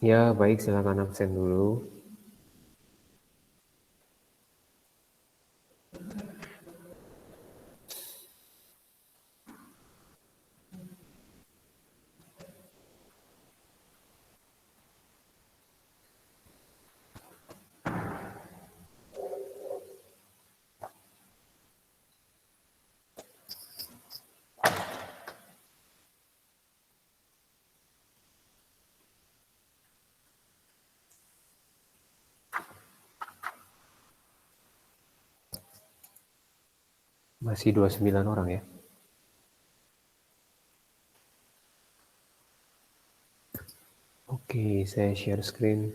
Ya, baik, silakan absen dulu. Masih 29 orang ya. Oke, saya share screen.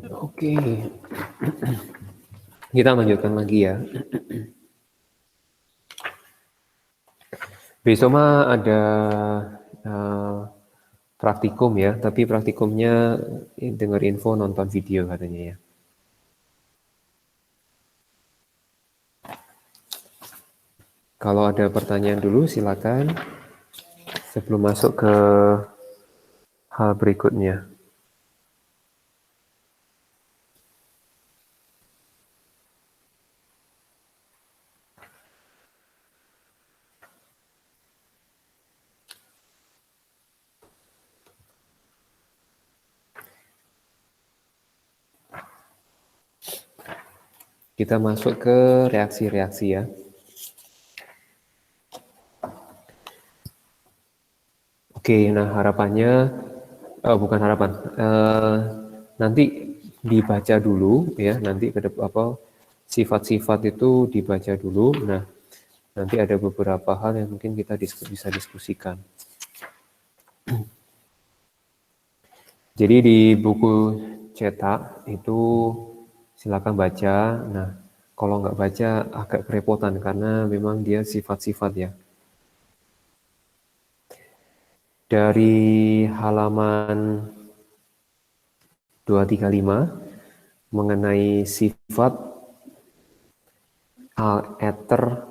Oke, kita lanjutkan lagi ya. Besok mah ada uh, praktikum ya, tapi praktikumnya dengar info nonton video katanya ya. Kalau ada pertanyaan dulu silakan sebelum masuk ke hal berikutnya. Kita masuk ke reaksi-reaksi ya. Oke, nah harapannya, bukan harapan, nanti dibaca dulu ya, nanti ke apa sifat-sifat itu dibaca dulu. Nah, nanti ada beberapa hal yang mungkin kita bisa diskusikan. Jadi di buku cetak itu silakan baca. Nah, kalau nggak baca agak kerepotan karena memang dia sifat-sifat ya. Dari halaman 235 mengenai sifat ether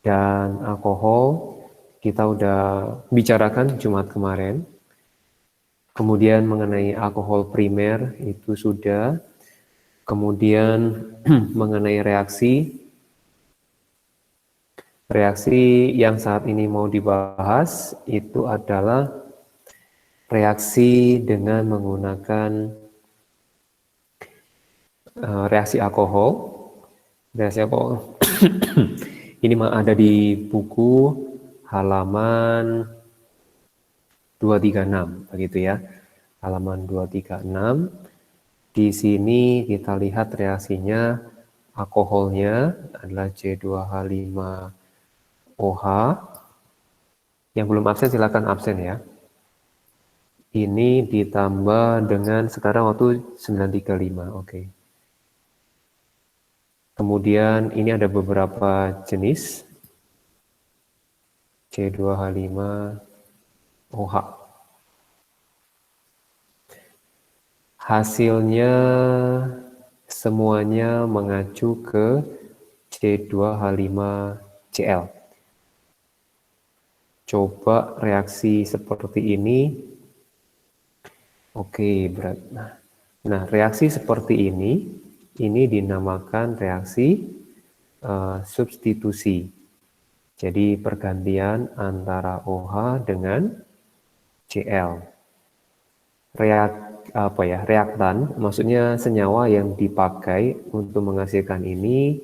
dan alkohol kita udah bicarakan Jumat kemarin. Kemudian mengenai alkohol primer itu sudah. Kemudian mengenai reaksi yang saat ini mau dibahas itu adalah reaksi dengan menggunakan reaksi alkohol. Reaksi alkohol ini ada di buku halaman 236 begitu ya. Halaman 236. Di sini kita lihat reaksinya alkoholnya adalah C2H5OH. Yang belum absen silakan absen ya. Ini ditambah dengan sekarang waktu 935. Oke. Kemudian ini ada beberapa jenis C2H5OH. Hasilnya semuanya mengacu ke C2H5Cl. Coba reaksi seperti ini. Oke, berat. Nah, reaksi seperti ini dinamakan reaksi substitusi. Jadi pergantian antara OH dengan Cl. Reaktan, maksudnya senyawa yang dipakai untuk menghasilkan ini,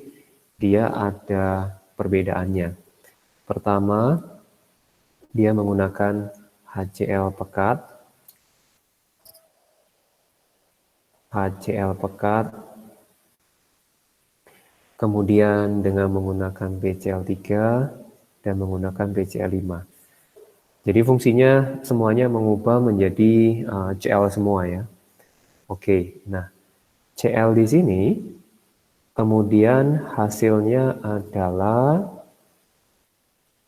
dia ada perbedaannya. Pertama, dia menggunakan HCl pekat, kemudian dengan menggunakan BCl3 dan menggunakan BCl5. Jadi fungsinya semuanya mengubah menjadi Cl semua ya. Oke, nah Cl di sini, kemudian hasilnya adalah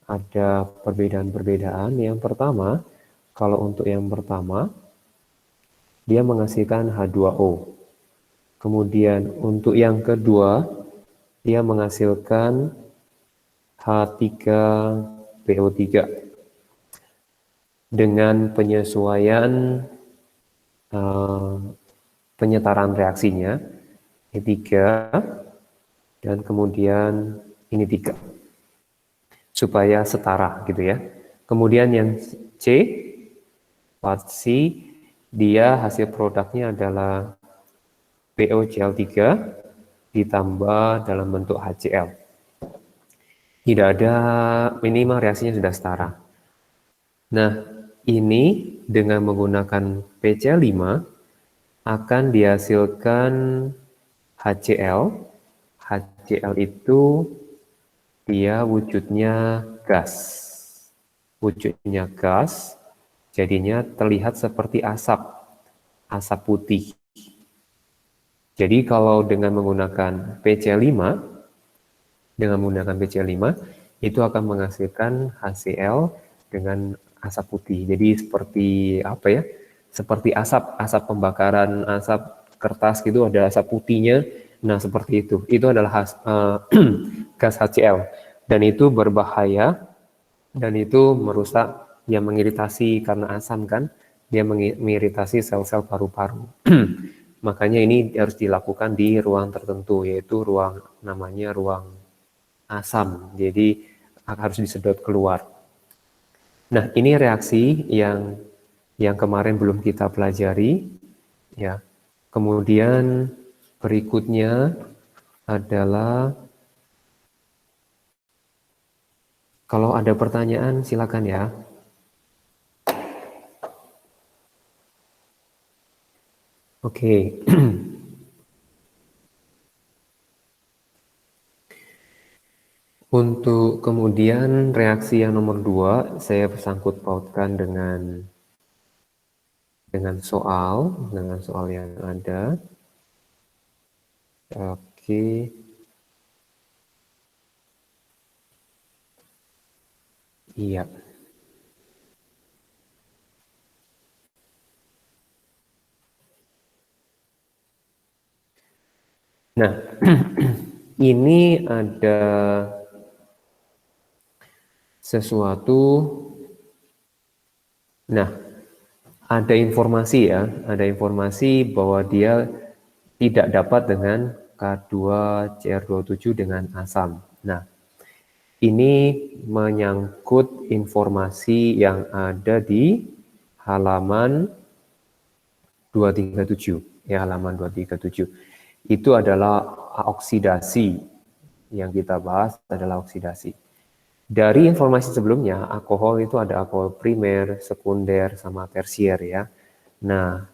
ada perbedaan-perbedaan. Yang pertama, kalau untuk yang pertama, dia menghasilkan H2O. Kemudian untuk yang kedua, dia menghasilkan H3PO3 dengan penyesuaian penyetaraan reaksinya, ini 3 dan kemudian ini 3 supaya setara gitu ya. Kemudian yang C, part C, dia hasil produknya adalah POCl3 ditambah dalam bentuk HCl. Tidak ada, minimal reaksinya sudah setara. Nah, ini dengan menggunakan PC5 akan dihasilkan HCl. HCl itu dia wujudnya gas. Wujudnya gas, jadinya terlihat seperti asap, asap putih. Jadi kalau dengan menggunakan PC5, itu akan menghasilkan HCl dengan asap putih. Jadi seperti apa ya? Seperti asap pembakaran, asap kertas gitu, ada asap putihnya. Nah, seperti itu. Itu adalah gas HCl. Dan itu berbahaya, dan itu merusak, yang mengiritasi karena asam kan, dia mengiritasi sel-sel paru-paru. Makanya ini harus dilakukan di ruang tertentu, yaitu ruang namanya ruang asam. Jadi harus disedot keluar. Nah, ini reaksi yang kemarin belum kita pelajari ya. Kemudian berikutnya adalah kalau ada pertanyaan silakan ya. Oke. Untuk kemudian reaksi yang nomor 2, saya sangkut pautkan dengan soal yang ada. Oke. Iya. Nah, ini ada sesuatu. Nah, ada informasi ya, ada informasi bahwa dia tidak dapat dengan K2CR27 dengan asam. Nah, ini menyangkut informasi yang ada di halaman 237. Ya, halaman 237. Itu adalah oksidasi. Yang kita bahas adalah oksidasi. Dari informasi sebelumnya, alkohol itu ada alkohol primer, sekunder, sama tersier ya. Nah,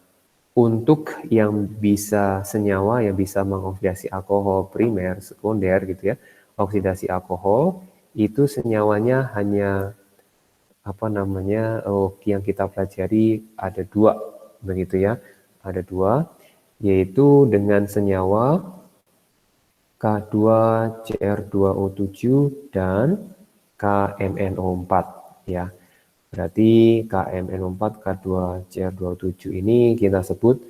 untuk yang bisa senyawa yang bisa mengoksidasi alkohol primer, sekunder gitu ya, oksidasi alkohol itu senyawanya hanya yang kita pelajari ada 2 begitu ya, ada 2 yaitu dengan senyawa K2CR2O7 dan KMNO4 ya. Berarti KMNO4 K2CR2O7 ini kita sebut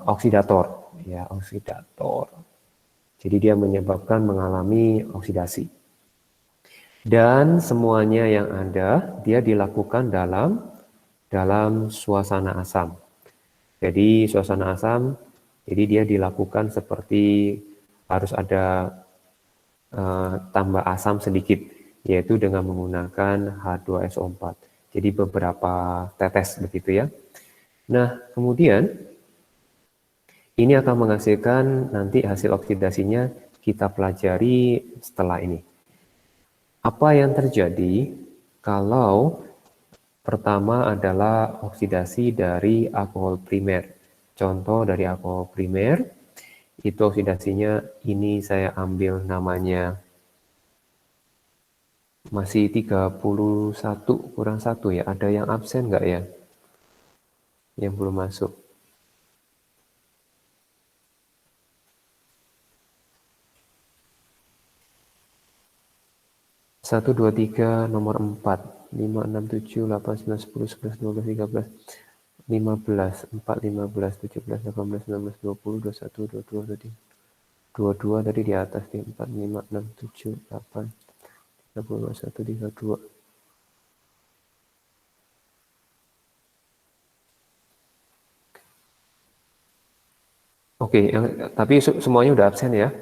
oksidator ya, oksidator. Jadi dia menyebabkan mengalami oksidasi. Dan semuanya yang ada dia dilakukan dalam suasana asam. Jadi suasana asam, jadi dia dilakukan seperti harus ada tambah asam sedikit, yaitu dengan menggunakan H2SO4. Jadi beberapa tetes begitu ya. Nah, kemudian ini akan menghasilkan nanti hasil oksidasinya kita pelajari setelah ini. Apa yang terjadi kalau pertama adalah oksidasi dari alkohol primer. Contoh dari alkohol primer, itu oksidasinya ini saya ambil namanya masih 31 kurang 1 ya. Ada yang absen nggak ya? Yang belum masuk. 1, 2, 3, nomor 4. 5, 6, 7, 8, 9, 10, 11, 12, 13, 15, 4, 15, 17, 18, 19, 20, 21, 22, 23. 22 tadi di atas nih. 4, 5, 6, 7, 8, 30, 21, 32. Oke, tapi semuanya udah absen ya.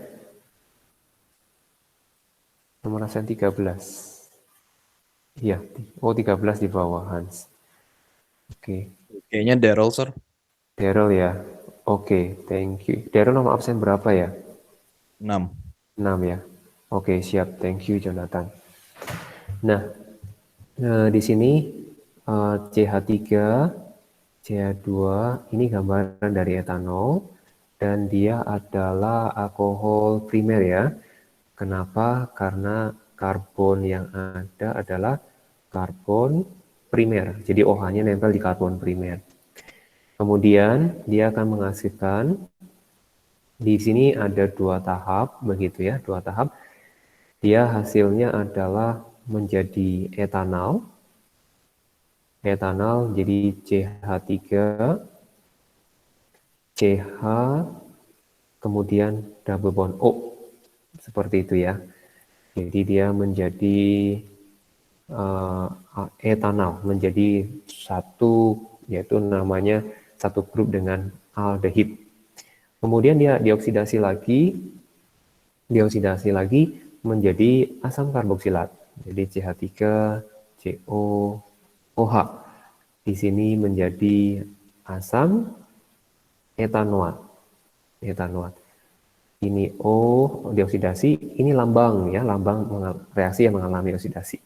Nomor absen 13. Iya, oh 13 di bawah Hans. Oke, Kayaknya Daryl, sir. Daryl ya. Oke, thank you. Daryl nomor absen berapa ya? 6. 6 ya. Oke, siap. Thank you, Jonathan. Nah, di sini CH3, CH2 ini gambaran dari etanol dan dia adalah alkohol primer ya. Kenapa? Karena karbon yang ada adalah karbon primer. Jadi OH-nya nempel di karbon primer. Kemudian dia akan menghasilkan di sini ada 2 tahap begitu ya, 2 tahap. Dia hasilnya adalah menjadi etanol. Etanol jadi CH3, CH, kemudian double bond O. Seperti itu ya. Jadi dia menjadi etanol, menjadi satu, yaitu namanya satu grup dengan aldehid. Kemudian dia dioksidasi lagi menjadi asam karboksilat. Jadi CH3, CO, OH. Di sini menjadi asam etanoat. Etanoat. Ini O dioksidasi, ini lambang ya, lambang reaksi yang mengalami oksidasi.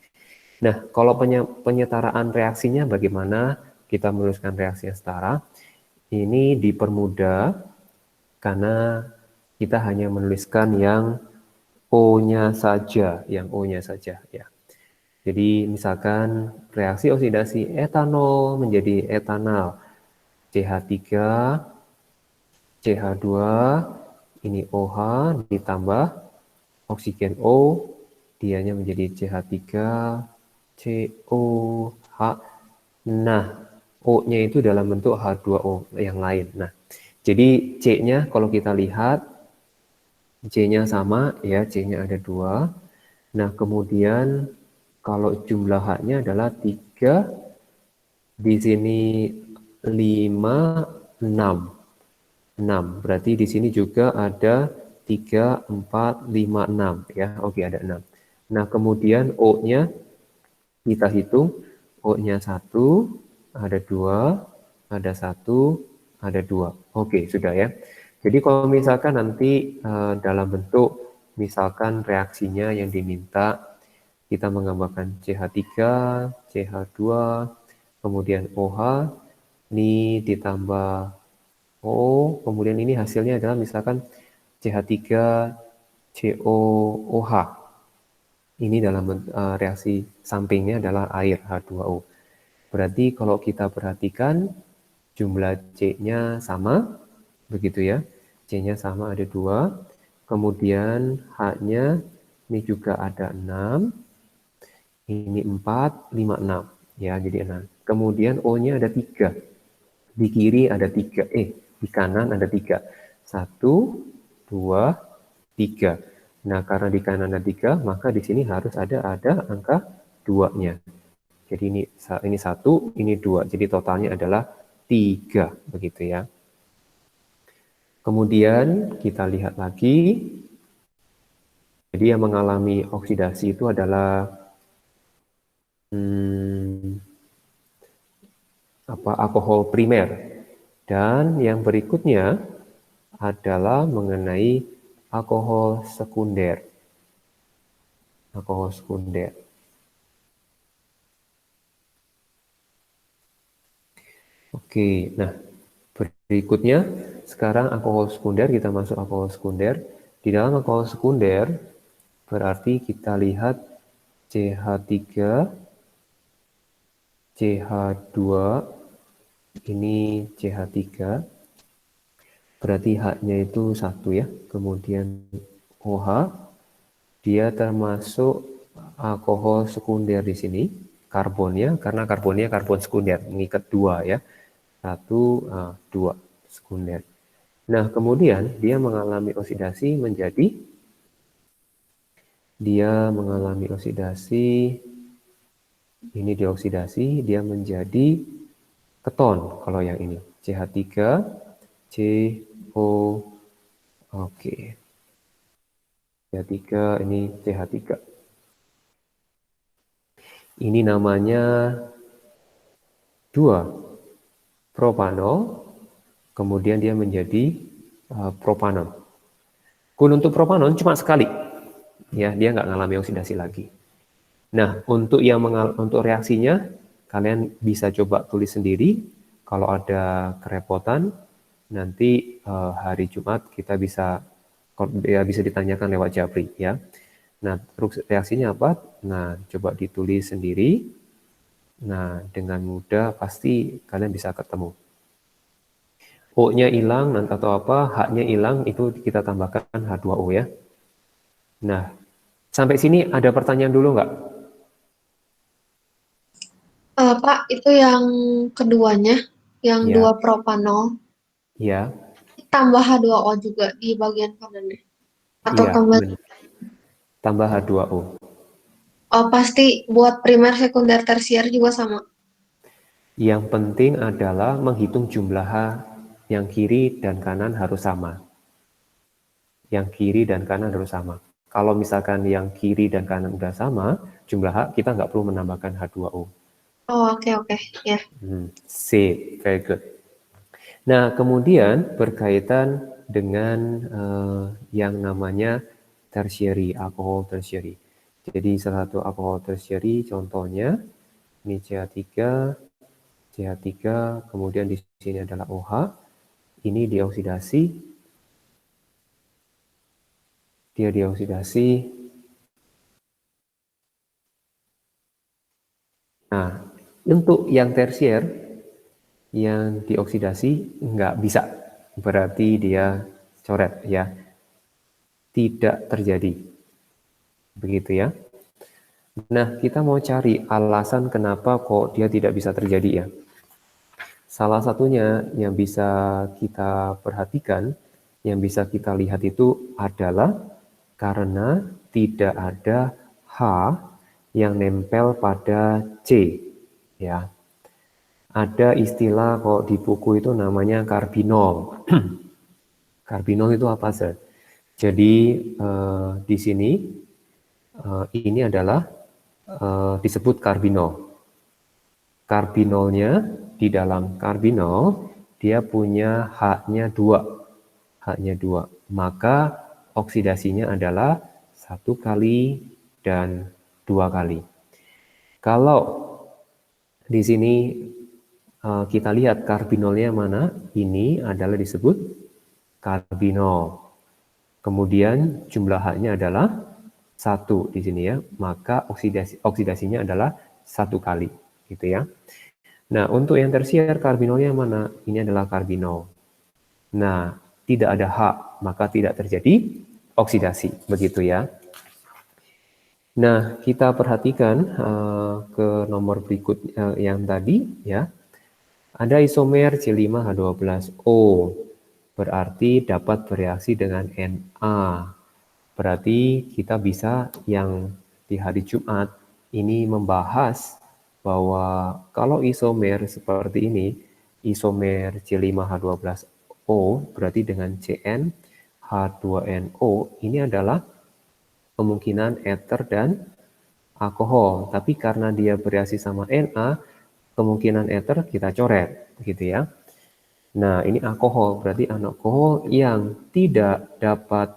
Nah, kalau penyetaraan reaksinya bagaimana kita menuliskan reaksi yang setara? Ini dipermudah karena kita hanya menuliskan yang O-nya saja, yang O-nya saja ya. Jadi misalkan reaksi oksidasi etanol menjadi etanal, CH3, CH2, ini OH ditambah oksigen O, dianya menjadi CH3, COH. Nah, O-nya itu dalam bentuk H2O yang lain. Nah, jadi C-nya kalau kita lihat, C-nya sama ya, C-nya ada 2. Nah, kemudian kalau jumlah H-nya adalah 3, di sini 5, 6. 6. Berarti di sini juga ada 3, 4, 5, 6 ya. Oke, ada 6. Nah, kemudian O-nya kita hitung, O-nya 1, ada 2, ada 1, ada 2. Oke, sudah ya. Jadi kalau misalkan nanti dalam bentuk misalkan reaksinya yang diminta kita menggambarkan CH3, CH2, kemudian OH, ini ditambah O, kemudian ini hasilnya adalah misalkan CH3, COOH. Ini dalam reaksi sampingnya adalah air H2O. Berarti kalau kita perhatikan jumlah C-nya sama, begitu ya. C-nya sama ada 2. Kemudian H-nya ini juga ada 6. Ini 4, 5, 6. Ya, jadi 6. Kemudian O-nya ada 3. Di kiri ada 3. Di kanan ada 3. 1, 2, 3. Nah, karena di kanan ada 3, maka di sini harus ada angka 2-nya. Jadi ini 1, ini 2. Jadi totalnya adalah 3, begitu ya. Kemudian kita lihat lagi. Jadi yang mengalami oksidasi itu adalah alkohol primer. Dan yang berikutnya adalah mengenai alkohol sekunder. Alkohol sekunder. Oke, nah berikutnya sekarang alkohol sekunder, kita masuk alkohol sekunder. Di dalam alkohol sekunder berarti kita lihat CH3, CH2, ini CH3, berarti H-nya itu 1 ya. Kemudian OH, dia termasuk alkohol sekunder di sini, karbonnya, karena karbonnya karbon sekunder, mengikat dua ya, 1, 2 sekunder. Nah, kemudian dia mengalami oksidasi menjadi, ini dioksidasi, dia menjadi keton kalau yang ini, CH3, CO, oke, CH3, ini CH3. Ini namanya 2-propanol, kemudian dia menjadi propanon. Untuk propanon cuma sekali, ya, dia nggak mengalami oksidasi lagi. Nah, untuk reaksinya, kalian bisa coba tulis sendiri. Kalau ada kerepotan, nanti hari Jumat kita bisa ditanyakan lewat Japri, ya. Nah, terus reaksinya apa? Nah, coba ditulis sendiri. Nah, dengan mudah pasti kalian bisa ketemu. O-nya hilang atau apa, H-nya hilang, itu kita tambahkan H2O ya. Nah, sampai sini ada pertanyaan dulu nggak? Pak, itu yang keduanya, yang Ya, 2 propanol, ya, tambah H2O juga di bagian kanannya. Atau iya, kembali. tambah H2O. Oh, pasti buat primer, sekunder, tersier juga sama. Yang penting adalah menghitung jumlah H yang kiri dan kanan harus sama. Yang kiri dan kanan harus sama. Kalau misalkan yang kiri dan kanan udah sama, jumlah H, kita nggak perlu menambahkan H2O. Oh, oke, ya. C, very good. Nah, kemudian berkaitan dengan yang namanya tertiary, alkohol tertiary. Jadi salah satu alkohol tertiary contohnya ini CH3, kemudian di sini adalah OH. Ini dioksidasi, dia dioksidasi. Nah, untuk yang tersier, yang dioksidasi nggak bisa, berarti dia coret ya, tidak terjadi, begitu ya. Nah, kita mau cari alasan kenapa kok dia tidak bisa terjadi ya. Salah satunya yang bisa kita perhatikan, yang bisa kita lihat itu adalah karena tidak ada H yang nempel pada C. Ya, ada istilah kok di buku itu namanya karbinol. Karbinol itu apa sih? Jadi di sini ini adalah disebut karbinol. Karbinolnya, di dalam karbinol dia punya H-nya 2. H-nya 2. Maka oksidasinya adalah 1 kali dan 2 kali. Kalau di sini kita lihat karbinolnya mana, ini adalah disebut karbinol. Kemudian jumlah H-nya adalah 1 di sini ya, maka oksidasinya adalah 1 kali, gitu ya. Nah, untuk yang tersier karbinolnya mana? Ini adalah karbinol. Nah, tidak ada H, maka tidak terjadi oksidasi, begitu ya. Nah, kita perhatikan ke nomor berikut yang tadi ya. Ada isomer C5H12O, berarti dapat bereaksi dengan Na. Berarti kita bisa yang di hari Jumat ini membahas bahwa kalau isomer seperti ini, isomer C5H12O berarti dengan Cn H2NO, ini adalah kemungkinan ether dan alkohol. Tapi karena dia bereaksi sama Na, kemungkinan ether kita coret, gitu ya. Nah, ini alkohol, berarti alkohol yang tidak dapat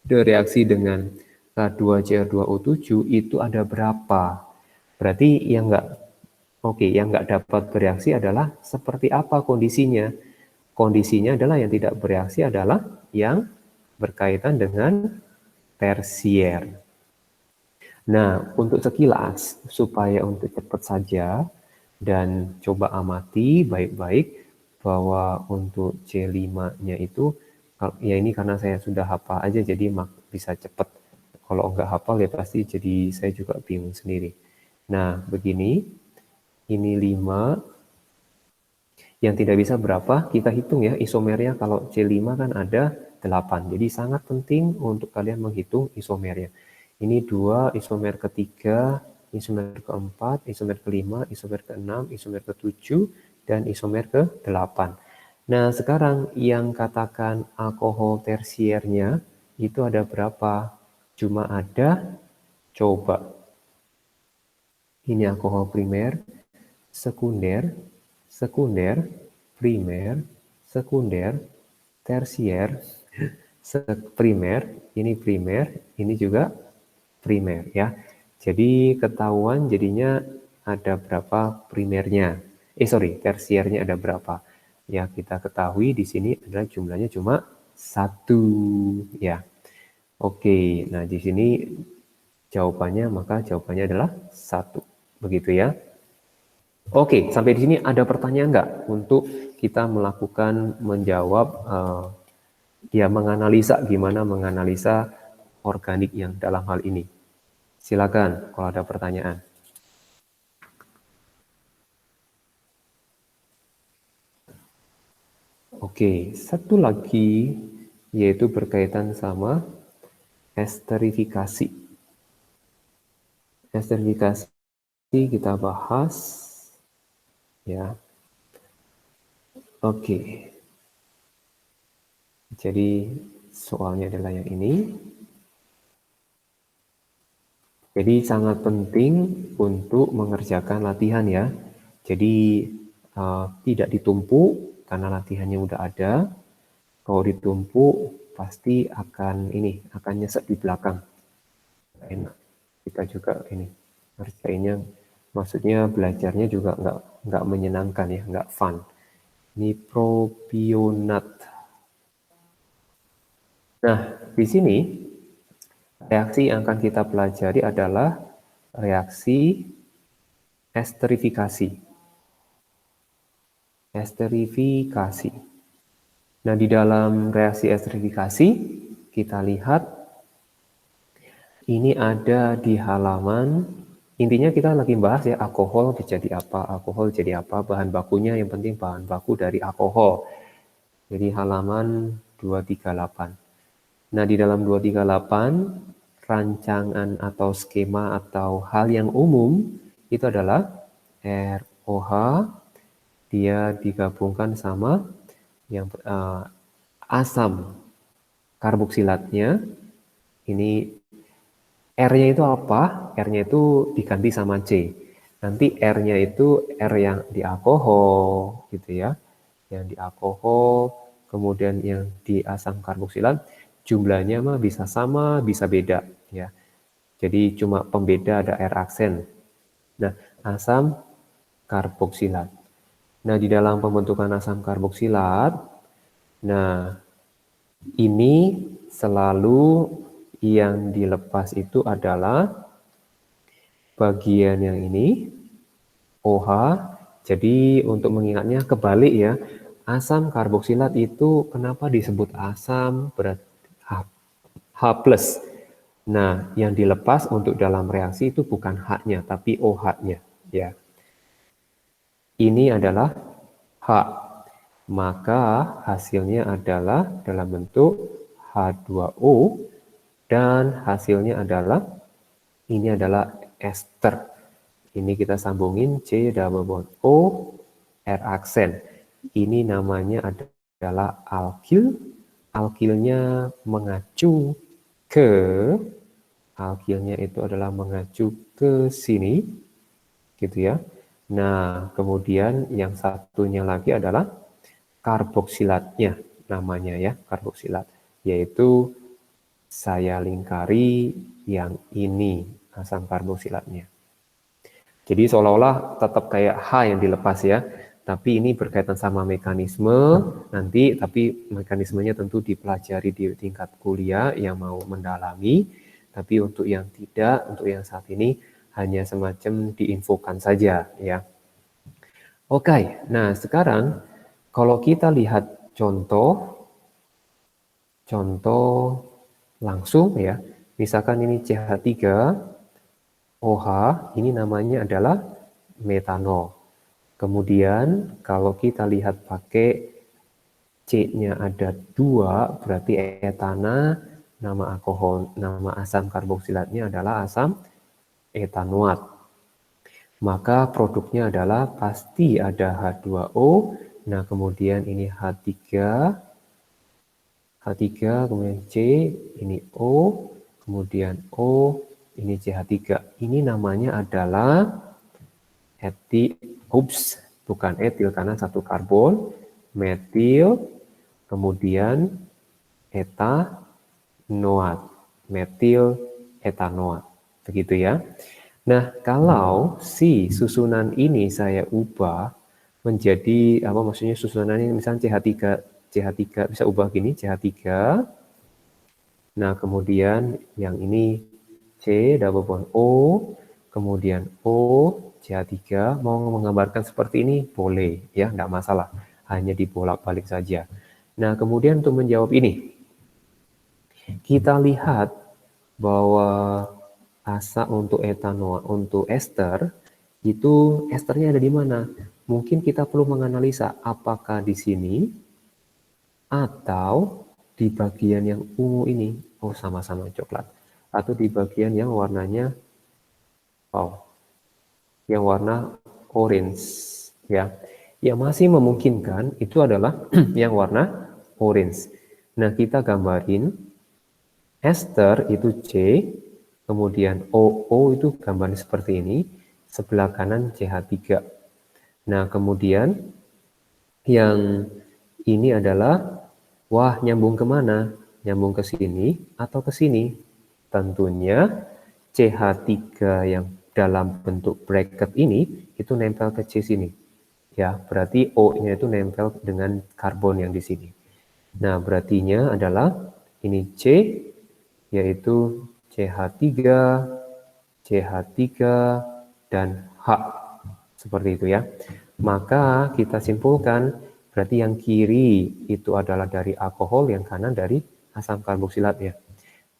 bereaksi dengan K2Cr2O7 itu ada berapa? Berarti yang nggak dapat bereaksi adalah seperti apa kondisinya? Kondisinya adalah yang tidak bereaksi adalah yang berkaitan dengan tersier. Nah, untuk sekilas supaya untuk cepat saja dan coba amati baik-baik bahwa untuk C5-nya itu ya ini karena saya sudah hafal aja jadi bisa cepat Kalau nggak hafal ya pasti jadi saya juga bingung sendiri. Nah, begini, ini 5, yang tidak bisa berapa, kita hitung ya isomernya. Kalau C5 kan ada 8, jadi sangat penting untuk kalian menghitung isomernya. Ini 2, isomer ketiga, isomer keempat, isomer kelima, isomer keenam, isomer ketujuh, dan isomer ke-8. Nah, sekarang yang katakan alkohol tersiernya itu ada berapa? Cuma ada, coba. Ini alkohol primer, sekunder, sekunder, primer, sekunder, tersier, primer, ini primer, ini juga primer ya. Jadi ketahuan jadinya ada berapa primernya. Tersiernya ada berapa. Ya, kita ketahui di sini adalah jumlahnya cuma 1 ya. Oke, nah di sini maka jawabannya adalah 1. Begitu ya. Oke, sampai di sini ada pertanyaan nggak untuk kita melakukan menjawab gimana menganalisa organik yang dalam hal ini. Silakan kalau ada pertanyaan. Oke, satu lagi yaitu berkaitan sama esterifikasi. Esterifikasi kita bahas ya. Oke. Jadi soalnya adalah yang ini. Jadi sangat penting untuk mengerjakan latihan ya. Jadi tidak ditumpuk karena latihannya udah ada. Kalau ditumpuk pasti akan nyesek di belakang. Enak. Kita juga ngerjainnya, maksudnya belajarnya juga nggak menyenangkan ya, nggak fun. Ini propionat. Nah, di sini reaksi yang akan kita pelajari adalah reaksi esterifikasi. Esterifikasi. Nah, di dalam reaksi esterifikasi, kita lihat ini ada di halaman, intinya kita lagi bahas ya, alkohol jadi apa, bahan bakunya yang penting bahan baku dari alkohol. Jadi halaman 238. Nah, di dalam 238, rancangan atau skema atau hal yang umum itu adalah ROH, dia digabungkan sama yang asam karboksilatnya. Ini R-nya itu apa? R-nya itu diganti sama C. Nanti R-nya itu R yang di alkohol gitu ya. Yang di alkohol, kemudian yang di asam karboksilat jumlahnya mah bisa sama, bisa beda ya. Jadi cuma pembeda ada R aksen. Nah, asam karboksilat. Nah, di dalam pembentukan asam karboksilat, nah ini selalu yang dilepas itu adalah bagian yang ini, OH. Jadi untuk mengingatnya kebalik ya, asam karboksilat itu kenapa disebut asam berarti H+. Nah, yang dilepas untuk dalam reaksi itu bukan H-nya, tapi OH-nya ya. Ini adalah H. Maka hasilnya adalah dalam bentuk H2O dan hasilnya adalah ini adalah ester. Ini kita sambungin C double bond O R aksen. Ini namanya adalah alkil. Alkilnya mengacu ke sini gitu ya. Nah, kemudian yang satunya lagi adalah karboksilatnya namanya ya, karboksilat, yaitu saya lingkari yang ini asam karboksilatnya. Jadi seolah-olah tetap kayak H yang dilepas ya, tapi ini berkaitan sama mekanisme nanti, tapi mekanismenya tentu dipelajari di tingkat kuliah yang mau mendalami, tapi untuk yang tidak, untuk yang saat ini hanya semacam diinfokan saja ya. Oke, nah sekarang kalau kita lihat contoh langsung ya, Misalkan ini CH3, OH, ini namanya adalah metanol. Kemudian kalau kita lihat pakai C-nya ada 2, berarti etana, nama alkohol, nama asam karboksilatnya adalah asam etanoat. Maka produknya adalah pasti ada H2O. Nah, kemudian ini H3, kemudian C, ini O, kemudian O, ini CH3. Ini namanya adalah bukan etil karena satu karbon, metil, kemudian etanoat, metil etanoat. Begitu ya. Nah, kalau si susunan ini saya ubah menjadi apa, maksudnya susunan ini misalnya CH3 bisa ubah gini, CH3. Nah, kemudian yang ini C double bond O, kemudian O CH3, mau menggambarkan seperti ini boleh ya, enggak masalah. Hanya dibolak-balik saja. Nah, kemudian untuk menjawab ini, kita lihat bahwa untuk etanol, untuk ester, itu esternya ada di mana? Mungkin kita perlu menganalisa apakah di sini atau di bagian yang ungu ini. Oh, sama-sama coklat. Atau di bagian yang warnanya, yang warna orange. Ya, yang masih memungkinkan itu adalah yang warna orange. Nah, kita gambarin ester itu C, kemudian OO itu gambarnya seperti ini, sebelah kanan CH3. Nah, kemudian yang ini adalah, wah, nyambung kemana? Nyambung ke sini atau ke sini? Tentunya CH3 yang dalam bentuk bracket ini itu nempel ke C sini. Ya, berarti O-nya itu nempel dengan karbon yang di sini. Nah, berartinya adalah ini C, yaitu CH3, CH3, dan H. Seperti itu ya. Maka kita simpulkan berarti yang kiri itu adalah dari alkohol, yang kanan dari asam karboksilat ya.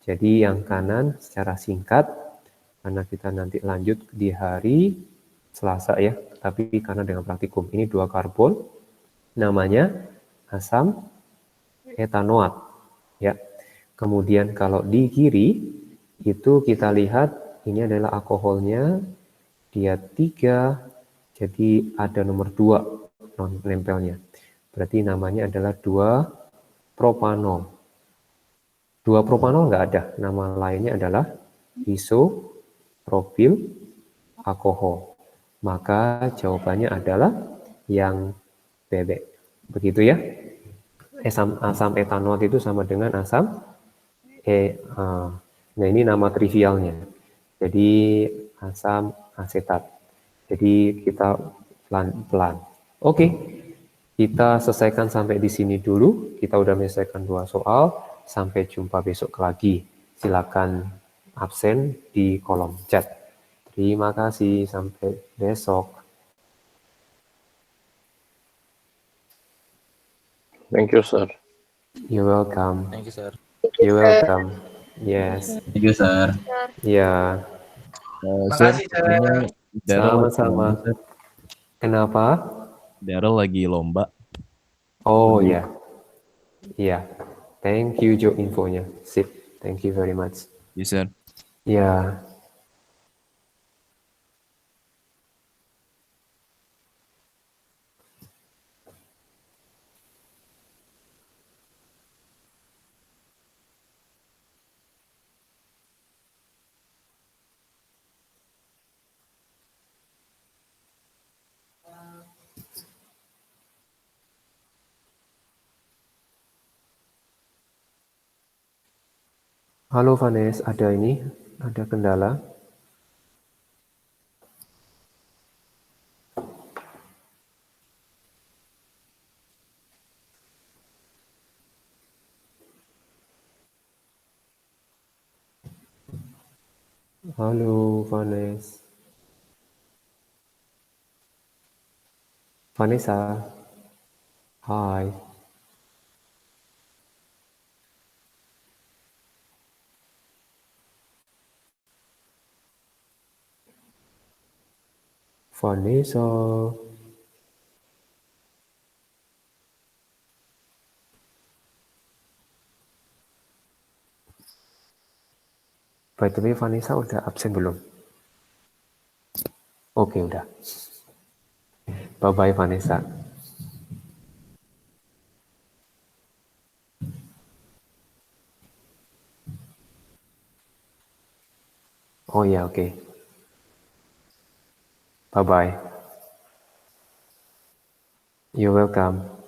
Jadi yang kanan secara singkat, karena kita nanti lanjut di hari Selasa ya, tapi karena dengan praktikum. Ini 2 karbon, namanya asam etanoat ya. Kemudian kalau di kiri itu kita lihat ini adalah alkoholnya, dia 3, jadi ada nomor 2 non nempelnya. Berarti namanya adalah 2 propanol. 2 propanol nggak ada, nama lainnya adalah isopropil alkohol. Maka jawabannya adalah yang bebek. Begitu ya. Asam etanoat itu sama dengan asam nah ini nama trivialnya. Jadi asam asetat. Jadi kita pelan-pelan. Oke, kita selesaikan sampai di sini dulu. Kita udah menyelesaikan 2 soal. Sampai jumpa besok lagi. Silakan absen di kolom chat. Terima kasih. Sampai besok. Thank you, sir. You're welcome. Thank you, sir. You're welcome. Yes. Thank you, sir. Ya. Sir, Makasih, Sir. ini Daryl lagi Sama-sama. lomba, Sir. Kenapa? Daryl lagi lomba. Oh ya. Iya. Thank you Jo infonya. Sip. Thank you very much. Yes, sir. Ya. Halo Vanes, ada kendala? Halo Vanes. Vanessa. Hai. Vanessa. By the way, Vanessa udah absen belum? Oke, udah. Bye-bye, Vanessa. Oh ya, oke. Bye-bye. You're welcome.